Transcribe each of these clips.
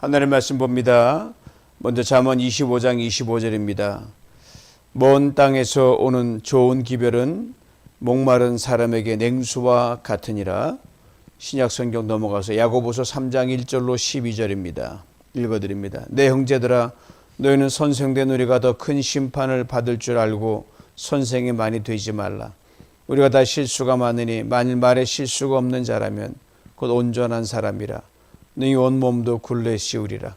하나님의 말씀 봅니다. 먼저 잠언 25장 25절입니다. 먼 땅에서 오는 좋은 기별은 목마른 사람에게 냉수와 같으니라. 신약 성경 넘어가서 야고보서 3장 1절로 12절입니다. 읽어드립니다. 내 형제들아, 너희는 선생된 우리가 더 큰 심판을 받을 줄 알고 선생이 많이 되지 말라. 우리가 다 실수가 많으니 만일 말에 실수가 없는 자라면 곧 온전한 사람이라. 너희 온몸도 굴레 씌우리라.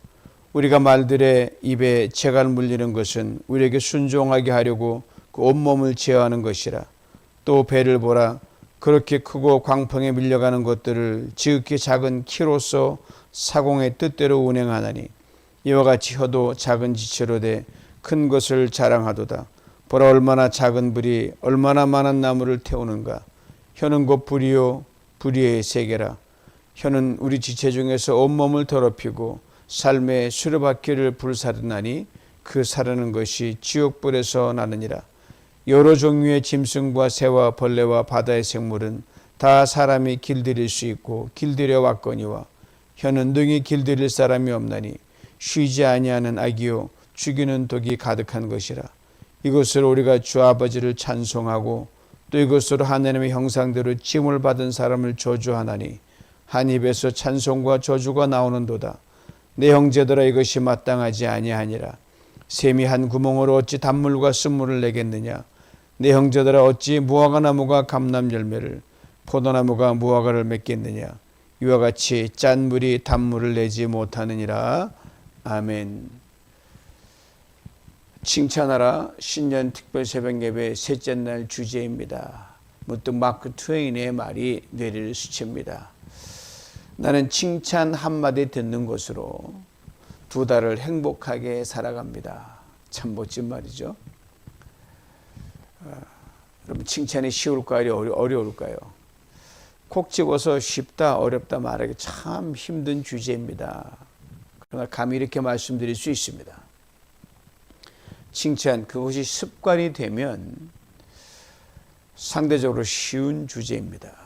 우리가 말들의 입에 재갈 물리는 것은 우리에게 순종하게 하려고 그 온몸을 제어하는 것이라. 또 배를 보라. 그렇게 크고 광풍에 밀려가는 것들을 지극히 작은 키로서 사공의 뜻대로 운행하나니 이와 같이 혀도 작은 지체로 돼 큰 것을 자랑하도다. 보라, 얼마나 작은 불이 얼마나 많은 나무를 태우는가. 혀는 곧 불이요 불의의 세계라. 혀는 우리 지체 중에서 온몸을 더럽히고 삶의 수레바퀴를 불사르나니 그 사르는 것이 지옥불에서 나느니라. 여러 종류의 짐승과 새와 벌레와 바다의 생물은 다 사람이 길들일 수 있고 길들여 왔거니와 혀는 능히 길들일 사람이 없나니 쉬지 아니하는 악이요 죽이는 독이 가득한 것이라. 이것으로 우리가 주 아버지를 찬송하고 또 이것으로 하나님의 형상대로 찜을 받은 사람을 저주하나니 한 입에서 찬송과 저주가 나오는도다. 내 형제들아, 이것이 마땅하지 아니하니라. 샘이 한 구멍으로 어찌 단물과 쓴물을 내겠느냐. 내 형제들아, 어찌 무화과나무가 감람 열매를 포도나무가 무화과를 맺겠느냐. 이와 같이 짠 물이 단물을 내지 못하느니라. 아멘. 칭찬하라 신년 특별 새벽 예배 셋째 날 주제입니다. 문득 마크 트웨인의 말이 뇌리를 스칩니다. 나는 칭찬 한마디 듣는 것으로 두 달을 행복하게 살아갑니다. 참 멋진 말이죠. 여러분, 칭찬이 쉬울까요? 어려울까요? 콕 집어서 쉽다 어렵다 말하기 참 힘든 주제입니다. 그러나 감히 이렇게 말씀드릴 수 있습니다. 칭찬, 그것이 습관이 되면 상대적으로 쉬운 주제입니다.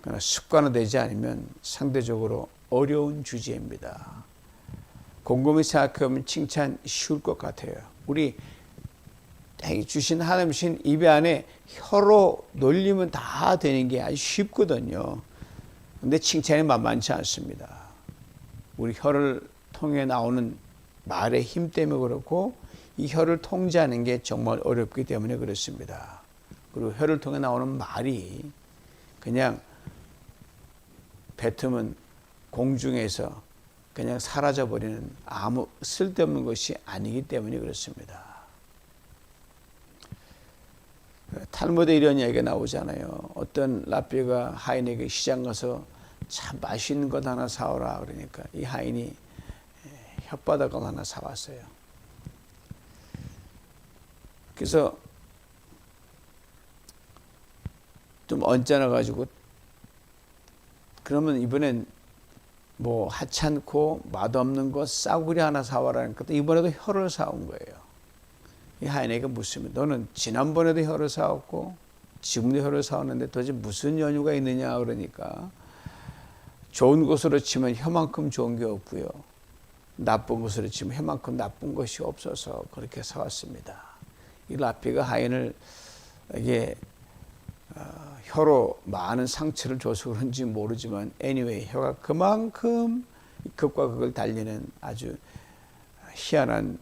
그러나 습관화되지 않으면 상대적으로 어려운 주제입니다. 곰곰이 생각하면 칭찬 쉬울 것 같아요. 우리 주신 하나님 주신 입에 안에 혀로 놀리면 다 되는 게 아주 쉽거든요. 근데 칭찬이 만만치 않습니다. 우리 혀를 통해 나오는 말의 힘 때문에 그렇고 이 혀를 통제하는 게 정말 어렵기 때문에 그렇습니다. 그리고 혀를 통해 나오는 말이 그냥 뱉으면 공중에서 그냥 사라져버리는 아무 쓸데없는 것이 아니기 때문에 그렇습니다. 탈무드에 이런 이야기가 나오잖아요. 어떤 랍비가 하인에게 시장 가서 참 맛있는 것 하나 사오라 그러니까 이 하인이 혓바닥을 하나 사왔어요. 그래서 좀 언짢아가지고 그러면 이번엔 뭐 하찮고 맛없는 거 싸구려 하나 사와라니까 이번에도 혀를 사온 거예요. 이 하인에게 묻습니다. 너는 지난번에도 혀를 사왔고 지금도 혀를 사왔는데 도대체 무슨 연유가 있느냐 그러니까 좋은 것으로 치면 혀만큼 좋은 게 없고요. 나쁜 것으로 치면 혀만큼 나쁜 것이 없어서 그렇게 사왔습니다. 이 랍비가 하인을 이게 혀로 많은 상처를 줘서 그런지 모르지만 anyway 혀가 그만큼 극과 극을 달리는 아주 희한한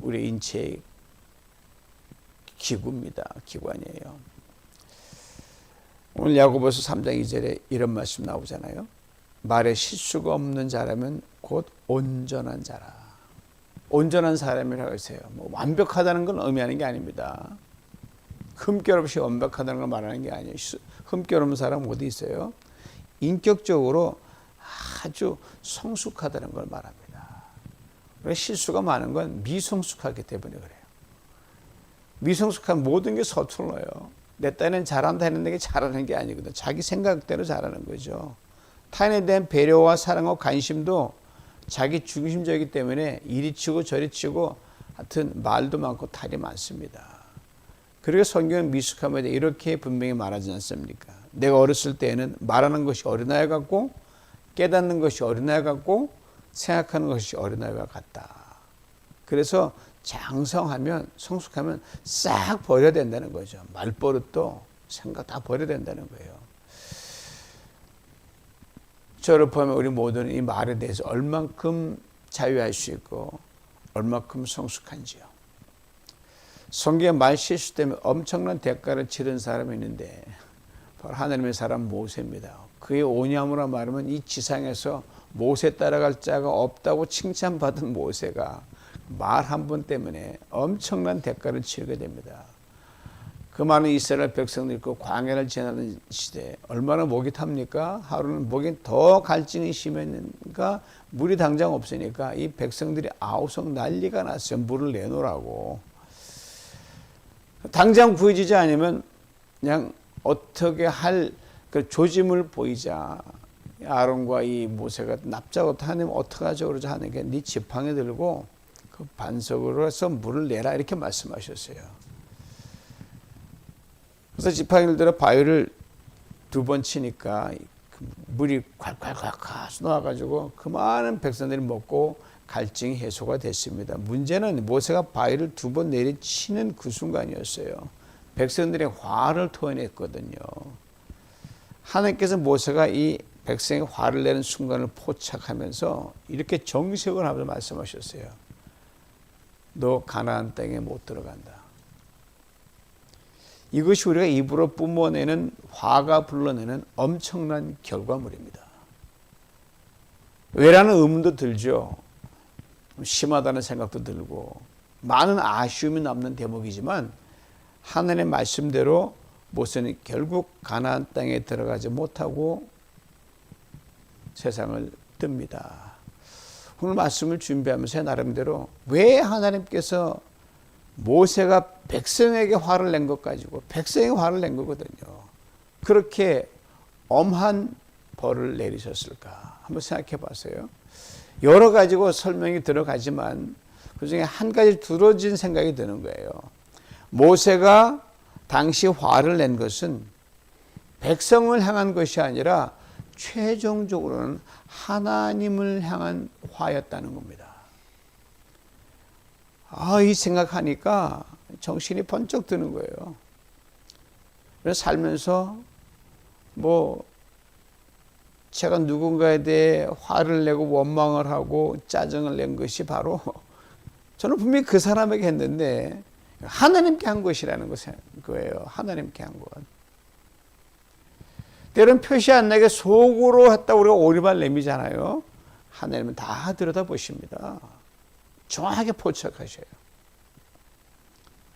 우리 인체의 기관이에요. 오늘 야고보서 3장 2절에 이런 말씀 나오잖아요. 말에 실수가 없는 자라면 곧 온전한 자라. 온전한 사람이라고 했어요. 뭐 완벽하다는 건 의미하는 게 아닙니다. 흠결 없이 완벽하다는 걸 말하는 게 아니에요. 흠결 없는 사람은 어디 있어요? 인격적으로 아주 성숙하다는 걸 말합니다. 실수가 많은 건 미성숙하기 때문에 그래요. 미성숙한 모든 게 서툴러요. 내 딴에는 잘한다 했는데 그게 잘하는 게 아니거든. 자기 생각대로 잘하는 거죠. 타인에 대한 배려와 사랑과 관심도 자기 중심적이기 때문에 이리 치고 저리 치고 하여튼 말도 많고 탈이 많습니다. 그리고 성경은 미숙함에 대해 이렇게 분명히 말하지 않습니까? 내가 어렸을 때에는 말하는 것이 어린아이 같고 깨닫는 것이 어린아이 같고 생각하는 것이 어린아이와 같다. 그래서 장성하면, 성숙하면 싹 버려야 된다는 거죠. 말버릇도 생각 다 버려야 된다는 거예요. 저를 포함해 우리 모두는 이 말에 대해서 얼만큼 자유할 수 있고 얼만큼 성숙한지요. 성경의 말 실수 때문에 엄청난 대가를 치른 사람이 있는데 바로 하나님의 사람 모세입니다. 그의 오냐무라 말하면 이 지상에서 모세 따라갈 자가 없다고 칭찬받은 모세가 말 한 번 때문에 엄청난 대가를 치르게 됩니다. 그 많은 이스라엘 백성들 있고 광야를 지나는 시대에 얼마나 목이 탑니까? 하루는 목이 더 갈증이 심했는가? 물이 당장 없으니까 이 백성들이 아우성 난리가 났어요. 물을 내놓으라고. 당장 구해지지 않으면 그냥 어떻게 할 그 조짐을 보이자 아론과 이 모세가 납작부터 하나님 어떡하죠? 그러자 하나님께 네 지팡이 들고 그 반석으로 해서 물을 내라 이렇게 말씀하셨어요. 그래서 지팡이를 들어 바위를 2번 치니까 물이 콸콸콸 나와가지고 그 많은 백성들이 먹고 갈증이 해소가 됐습니다. 문제는 모세가 바위를 2번 내리치는 그 순간이었어요. 백성들의 화를 토해냈거든요. 하나님께서 모세가 이 백성의 화를 내는 순간을 포착하면서 이렇게 정색을 하면서 말씀하셨어요. 너 가나안 땅에 못 들어간다. 이것이 우리가 입으로 뿜어내는 화가 불러내는 엄청난 결과물입니다. 왜라는 의문도 들죠. 심하다는 생각도 들고 많은 아쉬움이 남는 대목이지만 하나님의 말씀대로 모세는 결국 가나안 땅에 들어가지 못하고 세상을 뜹니다. 오늘 말씀을 준비하면서 나름대로 왜 하나님께서 모세가 백성에게 화를 낸 것 가지고 백성에게 화를 낸 거거든요. 그렇게 엄한 벌을 내리셨을까? 한번 생각해 봤어요. 여러 가지고 설명이 들어가지만 그중에 한 가지 두려진 생각이 드는 거예요. 모세가 당시 화를 낸 것은 백성을 향한 것이 아니라 최종적으로는 하나님을 향한 화였다는 겁니다. 이 생각하니까 정신이 번쩍 드는 거예요. 그래서 살면서 제가 누군가에 대해 화를 내고 원망을 하고 짜증을 낸 것이 바로 저는 분명히 그 사람에게 했는데 하나님께 한 것이라는 거예요. 하나님께 한 것. 때론 표시 안 나게 속으로 했다 우리가 오리발 내미잖아요. 하나님은 다 들여다보십니다. 정확하게 포착하셔요.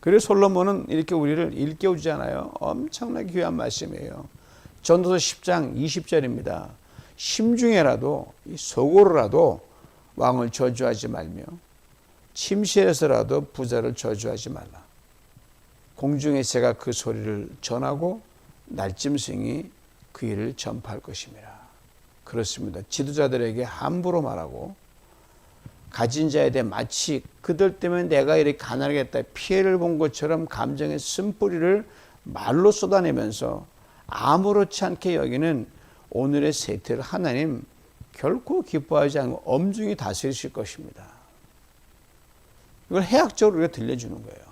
그래서 솔로몬은 이렇게 우리를 일깨워주잖아요. 엄청나게 귀한 말씀이에요. 전도서 10장 20절입니다. 심중에라도 속으로라도 왕을 저주하지 말며 침실에서라도 부자를 저주하지 말라. 공중의 새가 그 소리를 전하고 날짐승이 그 일을 전파할 것입니다. 그렇습니다. 지도자들에게 함부로 말하고 가진 자에 대해 마치 그들 때문에 내가 이렇게 가난하겠다 피해를 본 것처럼 감정의 쓴뿌리를 말로 쏟아내면서 아무렇지 않게 여기는 오늘의 세태를 하나님 결코 기뻐하지 않고 엄중히 다스리실 것입니다. 이걸 해학적으로 우리가 들려주는 거예요.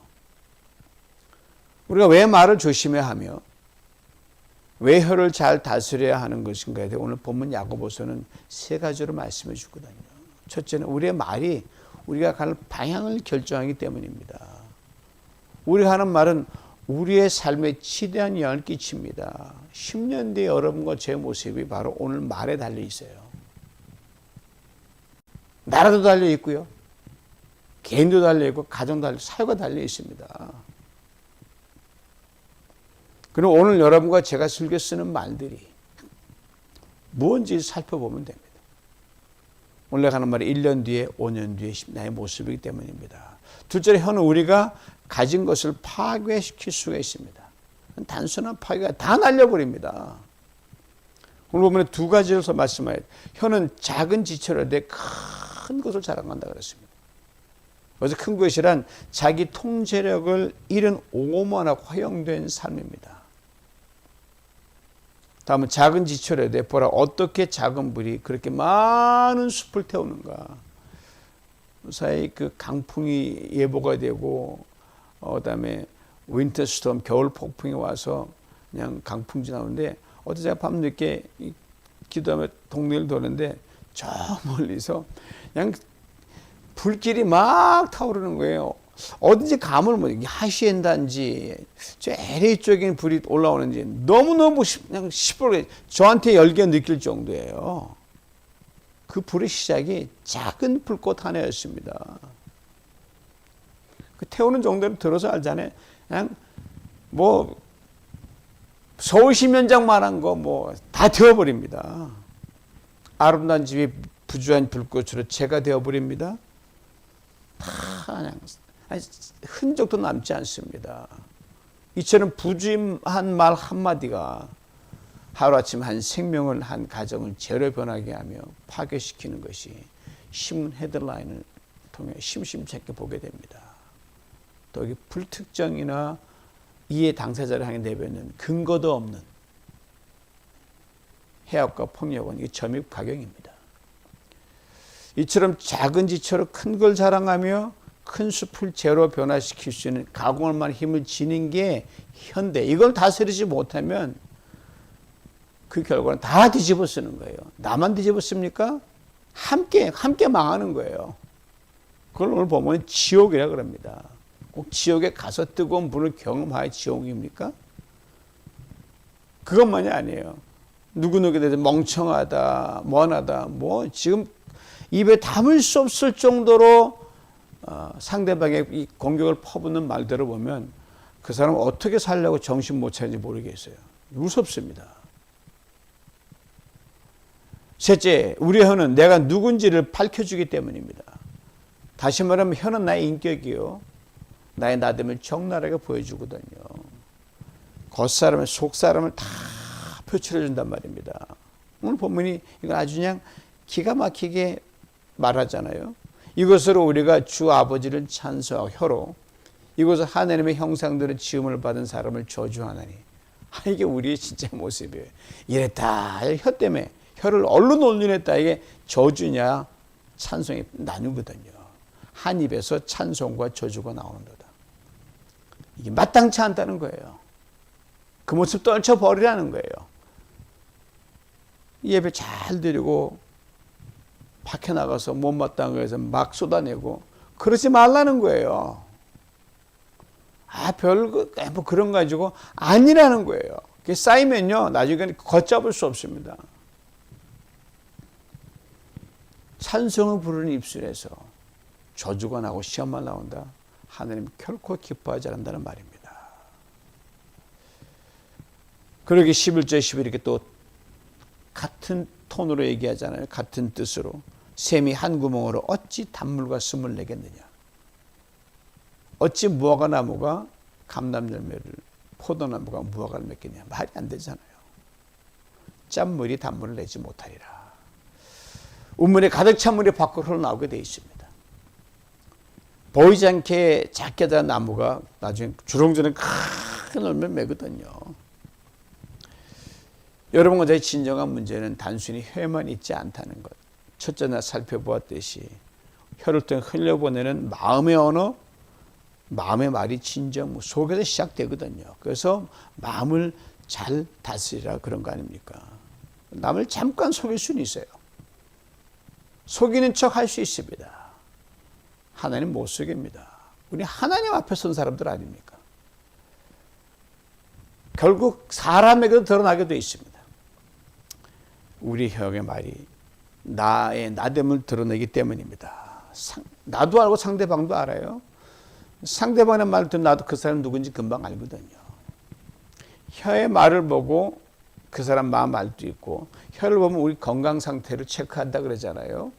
우리가 왜 말을 조심해야 하며 왜 혀를 잘 다스려야 하는 것인가에 대해 오늘 본문 야고보서는 3가지로 말씀해 주거든요. 첫째는 우리의 말이 우리가 갈 방향을 결정하기 때문입니다. 우리가 하는 말은 우리의 삶에 지대한 영향을 끼칩니다. 10년 뒤에 여러분과 제 모습이 바로 오늘 말에 달려 있어요. 나라도 달려 있고요. 개인도 달려 있고 가정도 달려 사회가 달려 있습니다. 그리고 오늘 여러분과 제가 즐겨 쓰는 말들이 무엇인지 살펴보면 됩니다. 오늘 내가 하는 말이 1년 뒤에 5년 뒤에 나의 모습이기 때문입니다. 둘째로 혀는 우리가 가진 것을 파괴시킬 수가 있습니다. 단순한 파괴가 다 날려버립니다. 오늘 보면 2가지로서 말씀하여 혀는 작은 지체로 내 큰 것을 자랑한다 그랬습니다. 그래서 큰 것이란 자기 통제력을 잃은 오만하고 허용된 삶입니다. 다음은 작은 지철에 대해 보라. 어떻게 작은 불이 그렇게 많은 숲을 태우는가. 무사히 그 강풍이 예보가 되고, 그다음에 윈터스톰 겨울 폭풍이 와서 그냥 강풍 지나오는데, 어제 제가 밤늦게 기도하며 동네를 도는데 저 멀리서 그냥 불길이 막 타오르는 거예요. 어딘지 감을 못, 하시엔단지 저 LA 쪽에 불이 올라오는지 너무너무 그냥 시뻘게 저한테 열게 느낄 정도예요. 그 불의 시작이 작은 불꽃 하나였습니다. 그 태우는 정도로 들어서 알잖아요. 그냥 뭐 서울시면장만한 거 뭐 다 태워버립니다. 아름다운 집이 부주한 불꽃으로 재가 되어버립니다. 다 그냥 흔적도 남지 않습니다. 이처럼 부주한 말 한마디가 하루아침 한 생명을, 한 가정을 죄로 변하게 하며 파괴시키는 것이 신문 헤드라인을 통해 심심찮게 보게 됩니다. 또 여기 불특정이나 이해 당사자를 향해 내뱉는 근거도 없는 해악과 폭력은 이게 점입가경입니다. 이처럼 작은 지처럼 큰 걸 자랑하며 큰 숲을 죄로 변화시킬 수 있는 가공할 만한 힘을 지닌 게 현대. 이걸 다스리지 못하면 그 결과는 다 뒤집어 쓰는 거예요. 나만 뒤집어 씁니까? 함께 망하는 거예요. 그걸 오늘 보면 지옥이라 그럽니다. 꼭 지옥에 가서 뜨거운 불을 경험하여 지옥입니까? 그것만이 아니에요. 누구누구에 대해서 멍청하다, 먼하다, 뭐 지금 입에 담을 수 없을 정도로 상대방의 이 공격을 퍼붓는 말들을 보면 그 사람은 어떻게 살려고 정신 못 차리는지 모르겠어요. 무섭습니다. 셋째, 우리 혀는 내가 누군지를 밝혀주기 때문입니다. 다시 말하면 혀는 나의 인격이요, 나의 나됨을 적나라하게 보여주거든요. 겉사람을, 속사람을 다 표출해 준단 말입니다. 오늘 본문이 이거 아주 그냥 기가 막히게 말하잖아요. 이것으로 우리가 주 아버지를 찬송하고 혀로 이것은 하나님의 형상대로 지음을 받은 사람을 저주하나니. 이게 우리의 진짜 모습이에요. 이랬다. 혀 때문에 혀를 얼른 올려냈다. 이게 저주냐 찬송이 나누거든요. 한 입에서 찬송과 저주가 나오는도다. 이게 마땅치 않다는 거예요. 그 모습 떨쳐버리라는 거예요. 예배 잘 드리고 밖에 나가서 못마땅한 거에서 막 쏟아내고 그러지 말라는 거예요. 별거 뭐 그런 거 가지고 아니라는 거예요. 그게 쌓이면요 나중에 걷잡을 수 없습니다. 찬송을 부르는 입술에서 저주가 나고 시험만 나온다. 하나님 결코 기뻐하지 않는다는 말입니다. 그러기 11절 12절 이렇게 또 같은 톤으로 얘기하잖아요. 같은 뜻으로. 샘이 한 구멍으로 어찌 단물과 숨을 내겠느냐. 어찌 무화과 나무가 감람 열매를, 포도나무가 무화과를 맺겠냐. 말이 안 되잖아요. 짠물이 단물을 내지 못하리라. 우물에 가득 찬 물이 밖으로 흘러나오게 되어 있습니다. 보이지 않게 작게 자란 나무가 나중에 주렁주렁 큰 열매를 맺거든요. 여러분과 저의 진정한 문제는 단순히 혀에만 있지 않다는 것. 첫째 날 살펴보았듯이 혀를 통해 흘려보내는 마음의 언어, 마음의 말이 진정 속에서 시작되거든요. 그래서 마음을 잘 다스리라 그런 거 아닙니까? 남을 잠깐 속일 수는 있어요. 속이는 척 할 수 있습니다. 하나님 못 속입니다. 우리 하나님 앞에 선 사람들 아닙니까? 결국 사람에게도 드러나게 되어 있습니다. 우리 혀의 말이 나의 나됨을 드러내기 때문입니다. 나도 알고 상대방도 알아요. 상대방의 말을 듣는 나도 그 사람 누군지 금방 알거든요. 혀의 말을 보고 그 사람 마음 알 수 있고, 혀를 보면 우리 건강 상태를 체크한다 그러잖아요.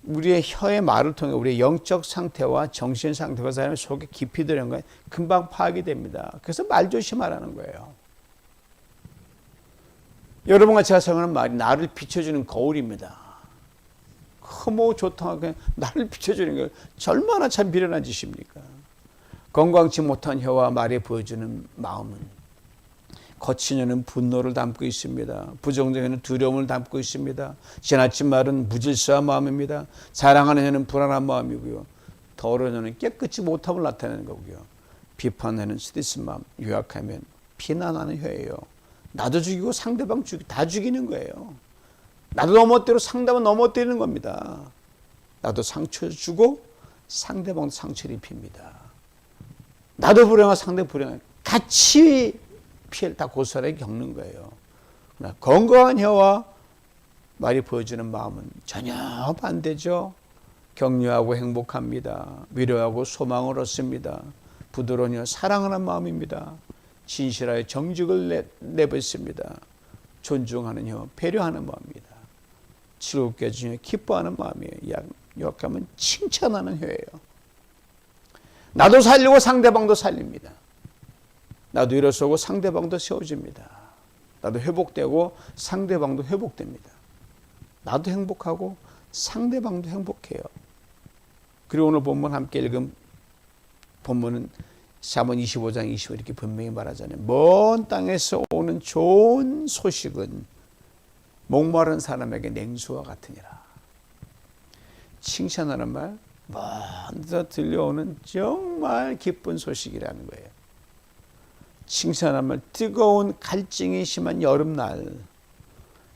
우리의 혀의 말을 통해 우리의 영적 상태와 정신 상태가 사람의 속에 깊이 들어간 건 금방 파악이 됩니다. 그래서 말 조심하라는 거예요. 여러분과 제가 사용하는 말이 나를 비춰주는 거울입니다. 흠오 좋다하게 나를 비춰주는 게 얼마나 참 미련한 짓입니까? 건강치 못한 혀와 말에 보여주는 마음은 거친 혀는 분노를 담고 있습니다. 부정적인 혀는 두려움을 담고 있습니다. 지나친 말은 무질서한 마음입니다. 자랑하는 혀는 불안한 마음이고요. 더러운 혀는 깨끗이 못함을 나타내는 거고요. 비판하는 혀는 스트레스 마음, 요약하면 비난하는 혀예요. 나도 죽이고 상대방 다 죽이는 거예요. 나도 넘어뜨리고 상대방 넘어뜨리는 겁니다. 나도 상처 주고 상대방도 상처를 입힙니다. 나도 불행하고 상대 불행하고 같이 피해를 다 고스란히 겪는 거예요. 그러나 건강한 혀와 말이 보여주는 마음은 전혀 반대죠. 격려하고 행복합니다. 위로하고 소망을 얻습니다. 부드러운 혀 사랑하는 마음입니다. 진실하여 정직을 내뱉습니다. 존중하는 혀 배려하는 마음입니다. 즐겁게 해주며 기뻐하는 마음이에요. 요약하면 칭찬하는 혀예요. 나도 살리고 상대방도 살립니다. 나도 일어서고 상대방도 세워집니다. 나도 회복되고 상대방도 회복됩니다. 나도 행복하고 상대방도 행복해요. 그리고 오늘 본문 함께 읽은 본문은 잠언 25장 20절 이렇게 분명히 말하잖아요. 먼 땅에서 오는 좋은 소식은 목마른 사람에게 냉수와 같으니라. 칭찬하는 말, 먼저 들려오는 정말 기쁜 소식이라는 거예요. 칭찬하는 말, 뜨거운 갈증이 심한 여름날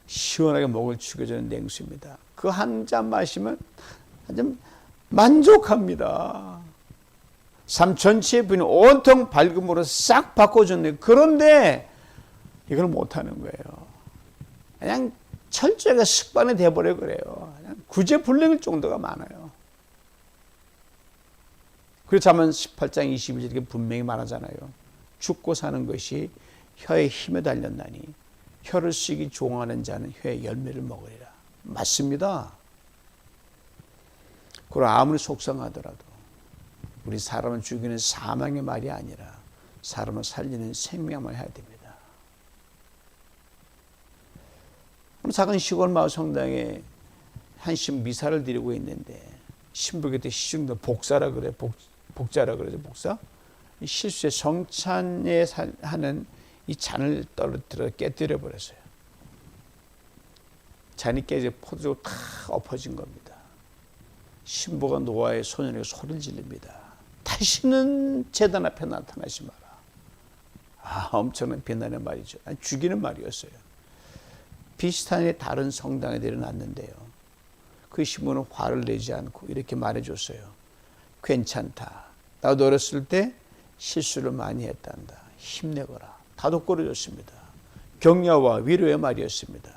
시원하게 목을 죽여주는 냉수입니다. 그 한 잔 마시면 아주 만족합니다. 삶 전체의 분위기 온통 밝음으로 싹 바꿔줬네요. 그런데 이걸 못하는 거예요. 그냥 철저하게 습관이 돼버려 그래요. 그냥 구제불능일 정도가 많아요. 그래서 잠언 18장 22절 이렇게 분명히 말하잖아요. 죽고 사는 것이 혀의 힘에 달렸나니 혀를 쓰기 좋아하는 자는 혀의 열매를 먹으리라. 맞습니다. 그럼 아무리 속상하더라도 우리 사람을 죽이는 사망의 말이 아니라 사람을 살리는 생명의 말을 해야 됩니다. 오늘 작은 시골 마을 성당에 한신 미사를 드리고 있는데 신부께 시중도 복사라 그래. 복자라 그러죠. 복사. 실수에 성찬에 하는 이 잔을 떨어뜨려 깨뜨려 버렸어요. 잔이 깨져 포도주가 다 엎어진 겁니다. 신부가 노아의 소년에게 소리를 지릅니다. 다시는 제단 앞에 나타나지 마라. 엄청난 비난의 말이죠. 죽이는 말이었어요. 비슷한 다른 성당에 내려놨는데요. 그 신부는 화를 내지 않고 이렇게 말해줬어요. 괜찮다. 나도 어렸을 때 실수를 많이 했단다. 힘내거라. 다독거려줬습니다. 격려와 위로의 말이었습니다.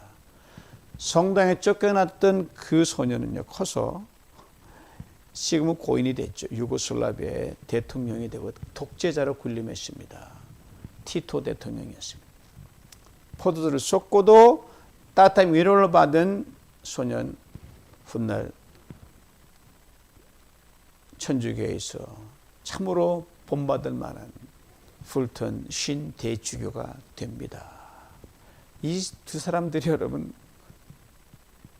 성당에 쫓겨났던 그 소년은요, 커서 지금은 고인이 됐죠. 유고슬라비아의 대통령이 되고 독재자로 군림했습니다. 티토 대통령이었습니다. 포도주를 쏟고도 따뜻한 위로를 받은 소년, 훗날 천주교에서 참으로 본받을 만한 풀턴 신 대주교가 됩니다. 이 두 사람들이 여러분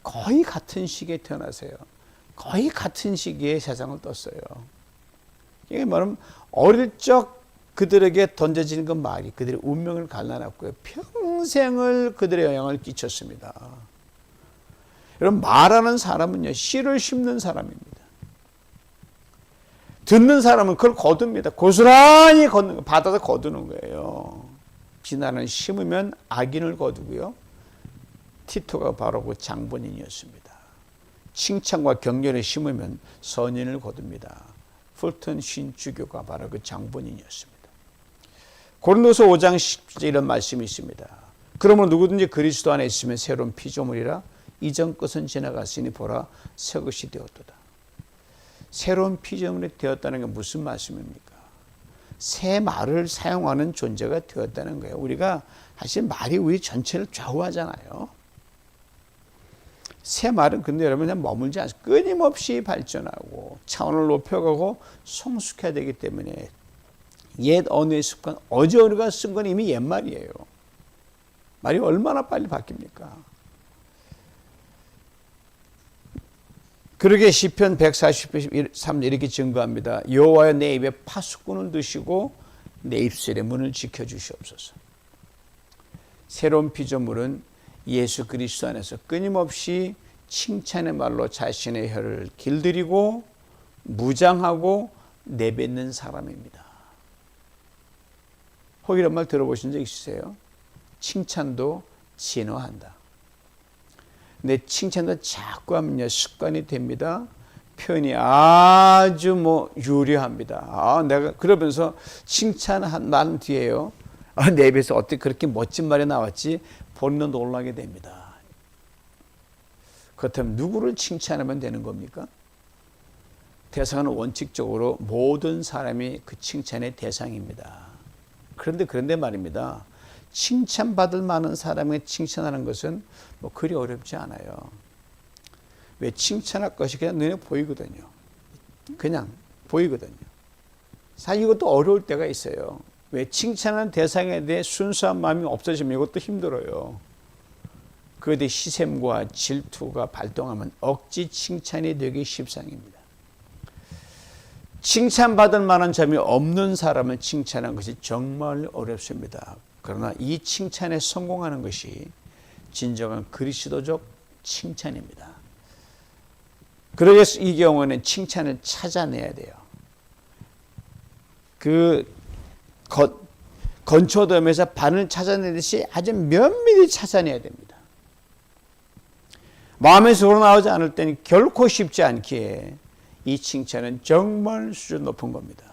거의 같은 시기에 태어나세요. 거의 같은 시기에 세상을 떴어요. 이게 말하면 어릴 적 그들에게 던져지는 그 말이 그들의 운명을 갈라놨고요. 평생을 그들의 영향을 끼쳤습니다. 여러분 말하는 사람은요. 씨를 심는 사람입니다. 듣는 사람은 그걸 거둡니다. 고스란히 받아서 거두는 거예요. 비난을 심으면 악인을 거두고요. 티토가 바로 그 장본인이었습니다. 칭찬과 격려를 심으면 선인을 거둡니다. 풀턴 신주교가 바로 그 장본인이었습니다. 고린도서 5장 10절 이런 말씀이 있습니다. 그러므로 누구든지 그리스도 안에 있으면 새로운 피조물이라 이전 것은 지나갔으니 보라 새 것이 되었도다. 새로운 피조물이 되었다는 게 무슨 말씀입니까? 새 말을 사용하는 존재가 되었다는 거예요. 우리가 사실 말이 우리 전체를 좌우하잖아요. 새 말은 근데 여러분 그냥 머물지 않습니다. 끊임없이 발전하고 차원을 높여가고 성숙해야 되기 때문에 옛 언어의 습관, 어제 우리가 쓴 건 이미 옛말이에요. 말이 얼마나 빨리 바뀝니까? 그러게 시편 143편 이렇게 증거합니다. 여호와여 내 입에 파수꾼을 두시고 내 입술의 문을 지켜주시옵소서. 새로운 피조물은 예수 그리스도 안에서 끊임없이 칭찬의 말로 자신의 혀를 길들이고 무장하고 내뱉는 사람입니다. 혹 이런 말 들어보신 적 있으세요? 칭찬도 진화한다. 내 칭찬도 자꾸 하면요 습관이 됩니다. 표현이 아주 유려합니다. 내가 그러면서 칭찬한 말 뒤에요. 내 입에서 어떻게 그렇게 멋진 말이 나왔지? 본인도 놀라게 됩니다. 그렇다면 누구를 칭찬하면 되는 겁니까? 대상은 원칙적으로 모든 사람이 그 칭찬의 대상입니다. 그런데 말입니다. 칭찬받을 만한 사람에게 칭찬하는 것은 그리 어렵지 않아요. 왜? 칭찬할 것이 그냥 눈에 보이거든요. 그냥 보이거든요. 사실 이것도 어려울 때가 있어요. 왜? 칭찬하는 대상에 대해 순수한 마음이 없어지면 이것도 힘들어요. 그에 대해 시샘과 질투가 발동하면 억지 칭찬이 되기 십상입니다. 칭찬받을 만한 점이 없는 사람을 칭찬하는 것이 정말 어렵습니다. 그러나 이 칭찬에 성공하는 것이 진정한 그리스도적 칭찬입니다. 그래서 이 경우에는 칭찬을 찾아내야 돼요. 건초돔에서 바늘 찾아내듯이 아주 면밀히 찾아내야 됩니다. 마음에서 우러나오지 않을 때는 결코 쉽지 않기에 이 칭찬은 정말 수준 높은 겁니다.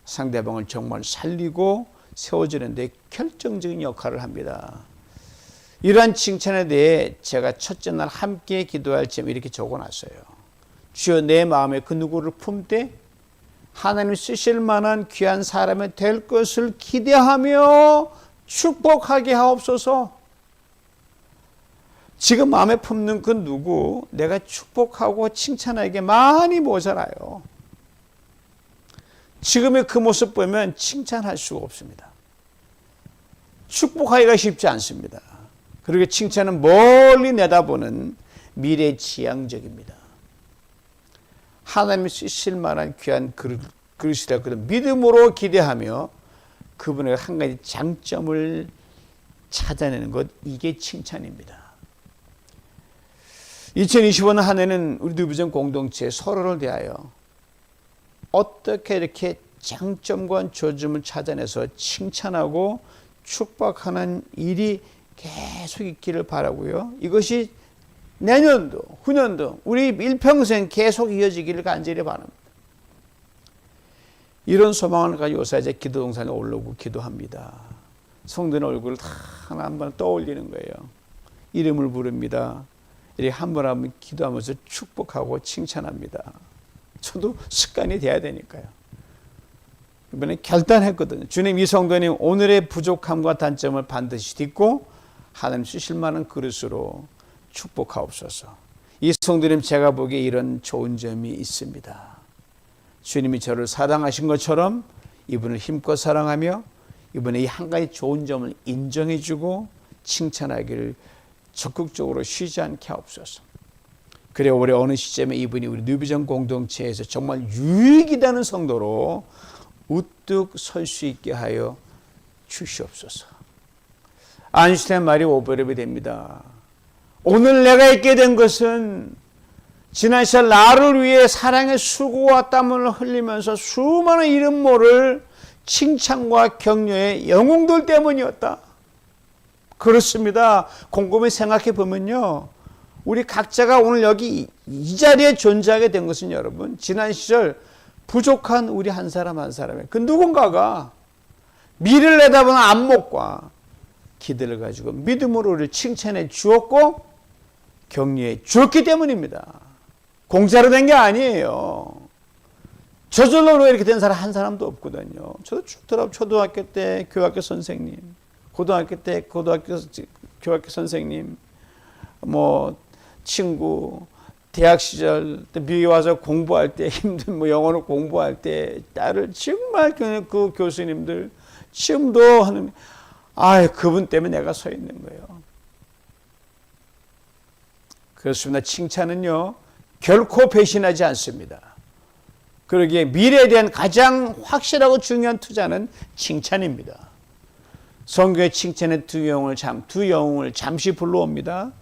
상대방을 정말 살리고 세워주는 데 결정적인 역할을 합니다. 이러한 칭찬에 대해 제가 첫째 날 함께 기도할 점 이렇게 적어놨어요. 주여 내 마음에 그 누구를 품되 하나님 쓰실 만한 귀한 사람이 될 것을 기대하며 축복하게 하옵소서. 지금 마음에 품는 그 누구 내가 축복하고 칭찬하기에 많이 모자라요. 지금의 그 모습 보면 칭찬할 수가 없습니다. 축복하기가 쉽지 않습니다. 그리고 칭찬은 멀리 내다보는 미래지향적입니다. 하나님이 쓰실 만한 귀한 그릇이라고 믿음으로 기대하며 그분의 한 가지 장점을 찾아내는 것, 이게 칭찬입니다. 2025년 한 해는 우리 뉴비전 공동체 서로를 대하여 어떻게 이렇게 장점과 조짐을 찾아내서 칭찬하고 축복하는 일이 계속 있기를 바라고요. 이것이 내년도, 후년도 우리 일평생 계속 이어지기를 간절히 바랍니다. 이런 소망을 가지고 요새 이제 기도 동산에 올라오고 기도합니다. 성도의 얼굴을 다 하나 한 번 떠올리는 거예요. 이름을 부릅니다. 이렇게 한 번 한 번 기도하면서 축복하고 칭찬합니다. 저도 습관이 돼야 되니까요. 이번에 결단했거든요. 주님, 이 성도님 오늘의 부족함과 단점을 반드시 딛고 하나님 쓰실 만한 그릇으로 축복하옵소서. 이 성도님 제가 보기에 이런 좋은 점이 있습니다. 주님이 저를 사랑하신 것처럼 이분을 힘껏 사랑하며 이번에 이 한 가지 좋은 점을 인정해 주고 칭찬하기를 적극적으로 쉬지 않게 하옵소서. 그래 올해 어느 시점에 이분이 우리 뉴비전 공동체에서 정말 유익이라는 성도로 우뚝 설 수 있게 하여 주시옵소서. 아인슈타인 말이 오버랩이 됩니다. 오늘 내가 있게 된 것은 지난 시절 나를 위해 사랑의 수고와 땀을 흘리면서 수많은 이름 모를 칭찬과 격려의 영웅들 때문이었다. 그렇습니다. 곰곰이 생각해 보면요, 우리 각자가 오늘 여기 이 자리에 존재하게 된 것은 여러분, 지난 시절 부족한 우리 한 사람 한 사람의 그 누군가가 미래를 내다보는 안목과 기대를 가지고 믿음으로 우리를 칭찬해 주었고 격려해 주었기 때문입니다. 공짜로 된 게 아니에요. 저절로 이렇게 된 사람 한 사람도 없거든요. 저도 초등학교 때 교학교 선생님, 고등학교 때 교학교 선생님, 친구, 대학 시절 때 미국에 와서 공부할 때 힘든 영어를 공부할 때 딸을 정말 그 교수님들 지금도 하는, 그분 때문에 내가 서 있는 거예요. 그렇습니다. 칭찬은요 결코 배신하지 않습니다. 그러기에 미래에 대한 가장 확실하고 중요한 투자는 칭찬입니다. 성경의 칭찬의 두 영웅을 잠시 불러옵니다.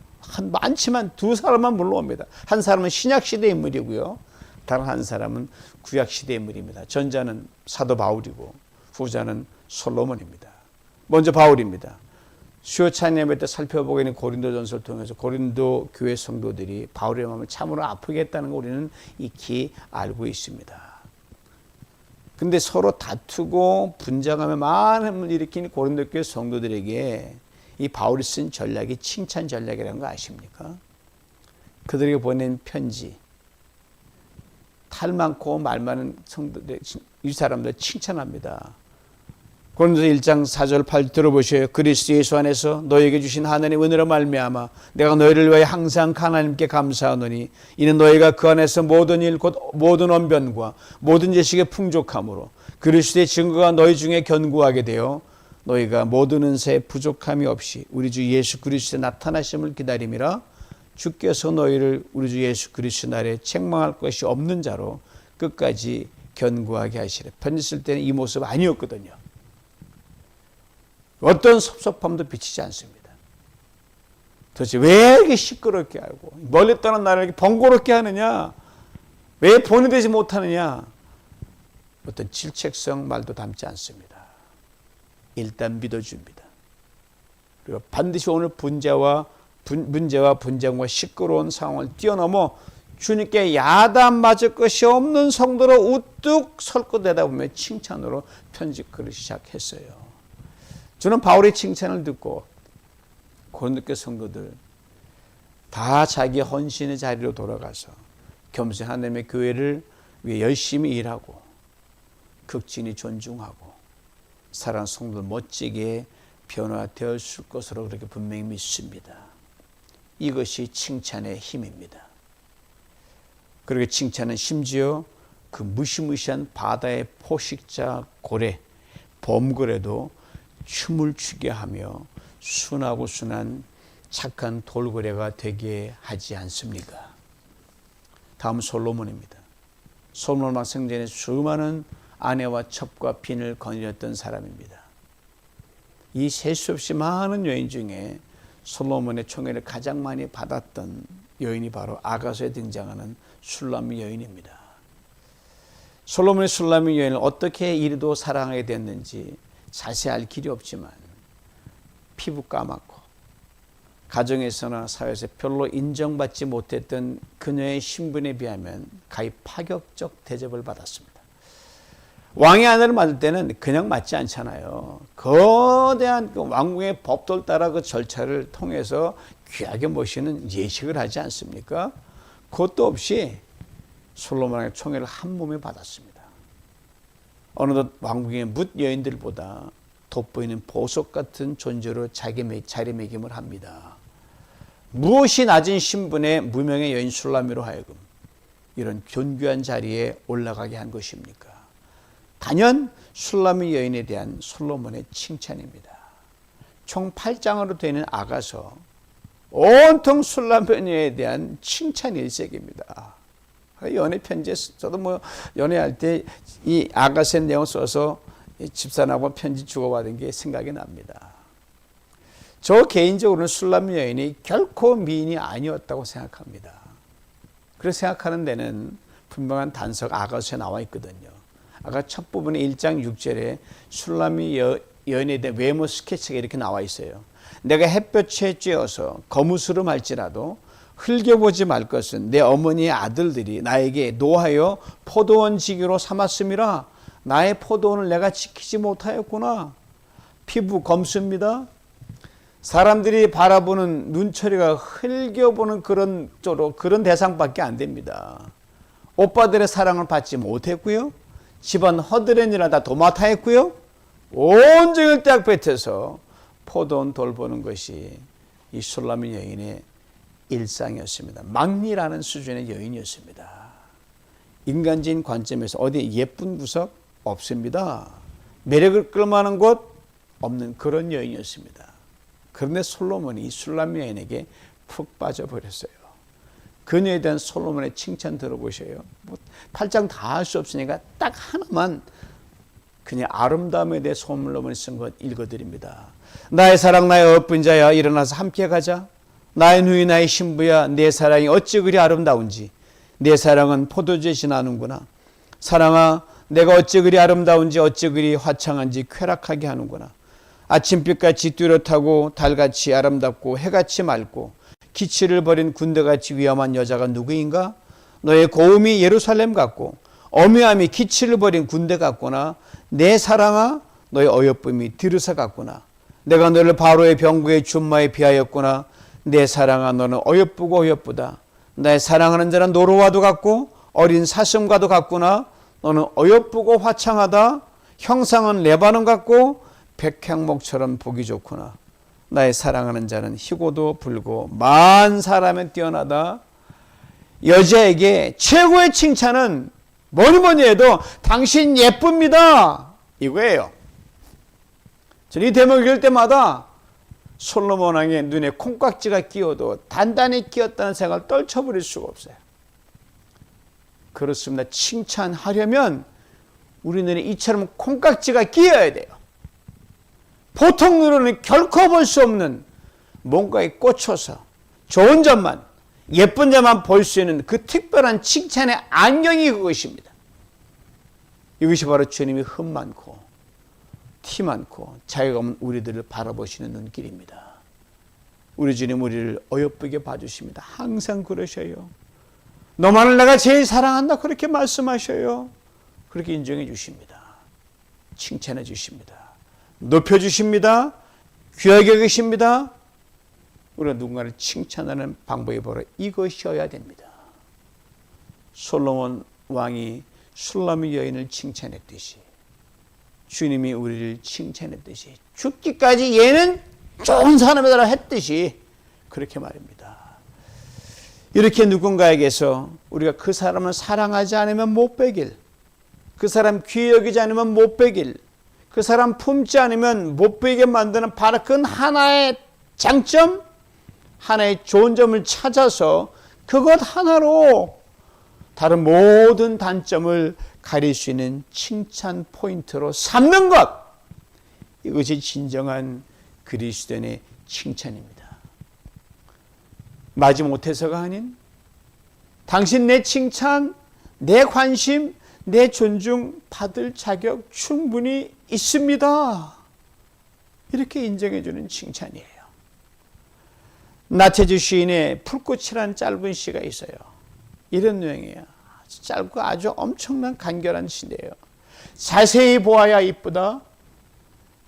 많지만 두 사람만 불러옵니다. 한 사람은 신약시대 인물이고요. 다른 한 사람은 구약시대 인물입니다. 전자는 사도 바울이고 후자는 솔로몬입니다. 먼저 바울입니다. 수요 찬양회 때 살펴보게 된 고린도전서를 통해서 고린도 교회 성도들이 바울의 마음을 참으로 아프게 했다는 걸 우리는 익히 알고 있습니다. 근데 서로 다투고 분쟁하며 많은 일을 일으킨 고린도 교회 성도들에게 이 바울이 쓴 전략이 칭찬 전략이라는 거 아십니까? 그들에게 보낸 편지, 탈 많고 말 많은 성도들, 이 사람들 칭찬합니다. 고린도서 1장 4절 8절 들어보셔요. 그리스도 예수 안에서 너에게 주신 하나님의 은혜로 말미암아 내가 너희를 위하여 항상 하나님께 감사하노니 이는 너희가 그 안에서 모든 일 곧 모든 언변과 모든 지식의 풍족함으로 그리스도의 증거가 너희 중에 견고하게 되어 너희가 모든 은사에 부족함이 없이 우리 주 예수 그리스도의 나타나심을 기다림이라. 주께서 너희를 우리 주 예수 그리스도 날에 책망할 것이 없는 자로 끝까지 견고하게 하시라. 편지 쓸 때는 이 모습 아니었거든요. 어떤 섭섭함도 비치지 않습니다. 도대체 왜 이렇게 시끄럽게 하고 멀리 떠난 나를 이렇게 번거롭게 하느냐, 왜 본이 되지 못하느냐, 어떤 질책성 말도 담지 않습니다. 일단 믿어줍니다. 그리고 반드시 오늘 문제와 분쟁과 시끄러운 상황을 뛰어넘어 주님께 야단 맞을 것이 없는 성도로 우뚝 설 것 내다보며 칭찬으로 편집글을 시작했어요. 저는 바울의 칭찬을 듣고 고린도 교회 성도들 다 자기 헌신의 자리로 돌아가서 겸손히 하나님의 교회를 위해 열심히 일하고 극진히 존중하고 사랑하는 성도들 멋지게 변화되었을 것으로 그렇게 분명히 믿습니다. 이것이 칭찬의 힘입니다. 그리고 칭찬은 심지어 그 무시무시한 바다의 포식자 고래, 범고래도 춤을 추게 하며 순하고 순한 착한 돌고래가 되게 하지 않습니까? 다음 솔로몬입니다. 솔로몬 왕 생전에 수많은 아내와 첩과 빈을 거느렸던 사람입니다. 이 셀 수 없이 많은 여인 중에 솔로몬의 총애를 가장 많이 받았던 여인이 바로 아가서에 등장하는 술람미 여인입니다. 솔로몬의 술람미 여인을 어떻게 이리도 사랑하게 됐는지 자세히 알 길이 없지만 피부 까맣고 가정에서나 사회에서 별로 인정받지 못했던 그녀의 신분에 비하면 가히 파격적 대접을 받았습니다. 왕의 아내를 맞을 때는 그냥 맞지 않잖아요. 거대한 그 왕궁의 법도를 따라 그 절차를 통해서 귀하게 모시는 예식을 하지 않습니까? 그것도 없이 솔로몬의 총애를 한 몸에 받았습니다. 어느덧 왕궁의 뭇 여인들보다 돋보이는 보석 같은 존재로 자리매김을 합니다. 무엇이 낮은 신분의 무명의 여인 술람미로 하여금 이런 존귀한 자리에 올라가게 한 것입니까? 단연 술람미 여인에 대한 솔로몬의 칭찬입니다. 총 8장으로 되는 아가서 온통 술람미 여인에 대한 칭찬 일색입니다. 연애 편지에 저도 연애할 때 이 아가서의 내용 써서 집사람하고 편지 주고받은 게 생각이 납니다. 저 개인적으로는 술람미 여인이 결코 미인이 아니었다고 생각합니다. 그래서 생각하는 데는 분명한 단서가 아가서에 나와 있거든요. 아까 첫 부분에 1장 6절에 술람미 여인에 대한 외모 스케치가 이렇게 나와 있어요. 내가 햇볕에 쬐어서 거무스름할지라도 흘겨보지 말 것은 내 어머니의 아들들이 나에게 노하여 포도원 지기로 삼았음이라. 나의 포도원을 내가 지키지 못하였구나. 피부 검습니다. 사람들이 바라보는 눈초리가 흘겨보는 그런 대상밖에 안 됩니다. 오빠들의 사랑을 받지 못했고요. 집안 허드렛이나 다 도맡아 했고요. 온종일 딱 뱉어서 포도원 돌보는 것이 이 술람미 여인의 일상이었습니다. 막리라는 수준의 여인이었습니다. 인간적인 관점에서 어디 예쁜 구석 없습니다. 매력을 끌만한 곳 없는 그런 여인이었습니다. 그런데 솔로몬이 이 술람미 여인에게 푹 빠져버렸어요. 그녀에 대한 솔로몬의 칭찬 들어보셔요. 8장 다 할 수 없으니까 딱 하나만 그냥 아름다움에 대해 소문을 쓴 것 읽어드립니다. 나의 사랑 나의 어여쁜 자야 일어나서 함께 가자. 나의 누이 나의 신부야 내 사랑이 어찌 그리 아름다운지. 내 사랑은 포도주에 나는구나. 사랑아 내가 어찌 그리 아름다운지 어찌 그리 화창한지 쾌락하게 하는구나. 아침빛같이 뚜렷하고 달같이 아름답고 해같이 맑고 기치를 버린 군대같이 위험한 여자가 누구인가? 너의 고음이 예루살렘 같고 엄유함이 기치를 버린 군대 같구나. 내 사랑아 너의 어여쁨이 디르사 같구나. 내가 너를 바로의 병거의 준마에 비하였구나. 내 사랑아 너는 어여쁘고 어여쁘다. 나의 사랑하는 자는 노루와도 같고 어린 사슴과도 같구나. 너는 어여쁘고 화창하다. 형상은 레바논 같고 백향목처럼 보기 좋구나. 나의 사랑하는 자는 희고도 불고 만 사람은 뛰어나다. 여자에게 최고의 칭찬은 뭐니 해도 당신 예쁩니다 이거예요. 저는 이 대목 읽을 때마다 솔로몬 왕의 눈에 콩깍지가 끼어도 단단히 끼었다는 생각을 떨쳐버릴 수가 없어요. 그렇습니다. 칭찬하려면 우리 눈에 이처럼 콩깍지가 끼어야 돼요. 보통 눈으로는 결코 볼 수 없는 뭔가에 꽂혀서 좋은 점만 예쁜 점만 볼 수 있는 그 특별한 칭찬의 안경이 그것입니다. 이것이 바로 주님이 흠 많고 티 많고 자유가 없는 우리들을 바라보시는 눈길입니다. 우리 주님 우리를 어여쁘게 봐주십니다. 항상 그러셔요. 너만을 내가 제일 사랑한다 그렇게 말씀하셔요. 그렇게 인정해 주십니다. 칭찬해 주십니다. 높여주십니다. 귀하게 여기십니다. 우리가 누군가를 칭찬하는 방법이 바로 이것이어야 됩니다. 솔로몬 왕이 슐라미 여인을 칭찬했듯이 주님이 우리를 칭찬했듯이 죽기까지 얘는 좋은 사람이다 했듯이 그렇게 말입니다. 이렇게 누군가에게서 우리가 그 사람을 사랑하지 않으면 못 베길, 그 사람 귀히 여기지 않으면 못 베길, 그 사람 품지 않으면 못 베게 만드는 바로 그 하나의 장점, 하나의 좋은 점을 찾아서 그것 하나로 다른 모든 단점을 가릴 수 있는 칭찬 포인트로 삼는 것, 이것이 진정한 그리스도인의 칭찬입니다. 마지못해서가 아닌 당신 내 칭찬, 내 관심, 내 존중 받을 자격 충분히 있습니다. 이렇게 인정해 주는 칭찬이에요. 나체주 시인의 풀꽃이라는 짧은 시가 있어요. 이런 내용이에요. 짧고 아주 엄청난 간결한 시인데요. 자세히 보아야 이쁘다.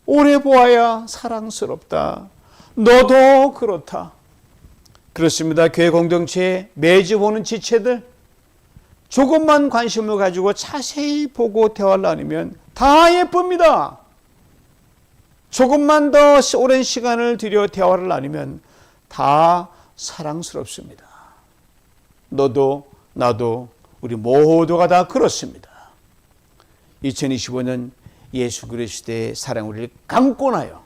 오래 보아야 사랑스럽다. 너도 그렇다. 그렇습니다. 교회 공동체에 매주 보는 지체들, 조금만 관심을 가지고 자세히 보고 대화를 나누면 다 예쁩니다. 조금만 더 오랜 시간을 들여 대화를 나누면 다 사랑스럽습니다. 너도 나도 우리 모두가 다 그렇습니다. 2025년 예수 그리스도의 사랑 우리를 감고나요.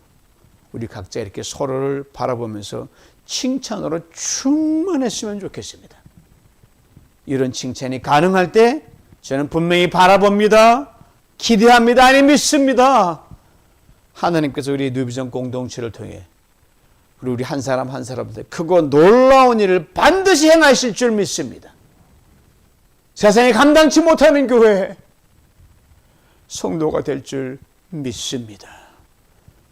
우리 각자 이렇게 서로를 바라보면서 칭찬으로 충만했으면 좋겠습니다. 이런 칭찬이 가능할 때 저는 분명히 바라봅니다. 기대합니다. 아니 믿습니다. 하나님께서 우리 뉴비전 공동체를 통해 그리고 우리 한 사람 한 사람들 크고 놀라운 일을 반드시 행하실 줄 믿습니다. 세상이 감당치 못하는 교회 성도가 될 줄 믿습니다.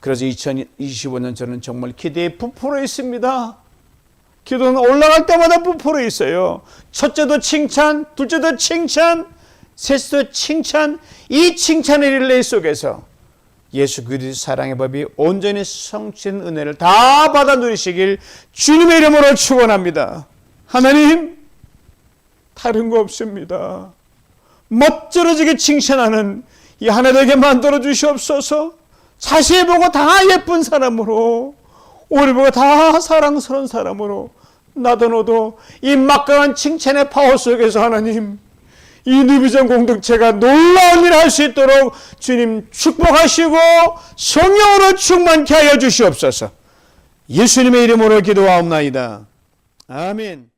그래서 2025년 저는 정말 기대에 부풀어 있습니다. 기도는 올라갈 때마다 부풀어 있어요. 첫째도 칭찬, 둘째도 칭찬, 셋째도 칭찬. 이 칭찬의 릴레이 속에서 예수 그리스도 사랑의 법이 온전히 성취된 은혜를 다 받아 누리시길 주님의 이름으로 축원합니다. 하나님, 다른 거 없습니다. 멋들어지게 칭찬하는 이 하나 되게 만들어 주시옵소서. 자세히 보고 다 예쁜 사람으로, 오래 보고 다 사랑스러운 사람으로, 나도 너도 이 막강한 칭찬의 파워 속에서 하나님, 이 뉴비전 공동체가 놀라운 일을 할 수 있도록 주님 축복하시고 성령으로 충만케 하여 주시옵소서. 예수님의 이름으로 기도하옵나이다. 아멘.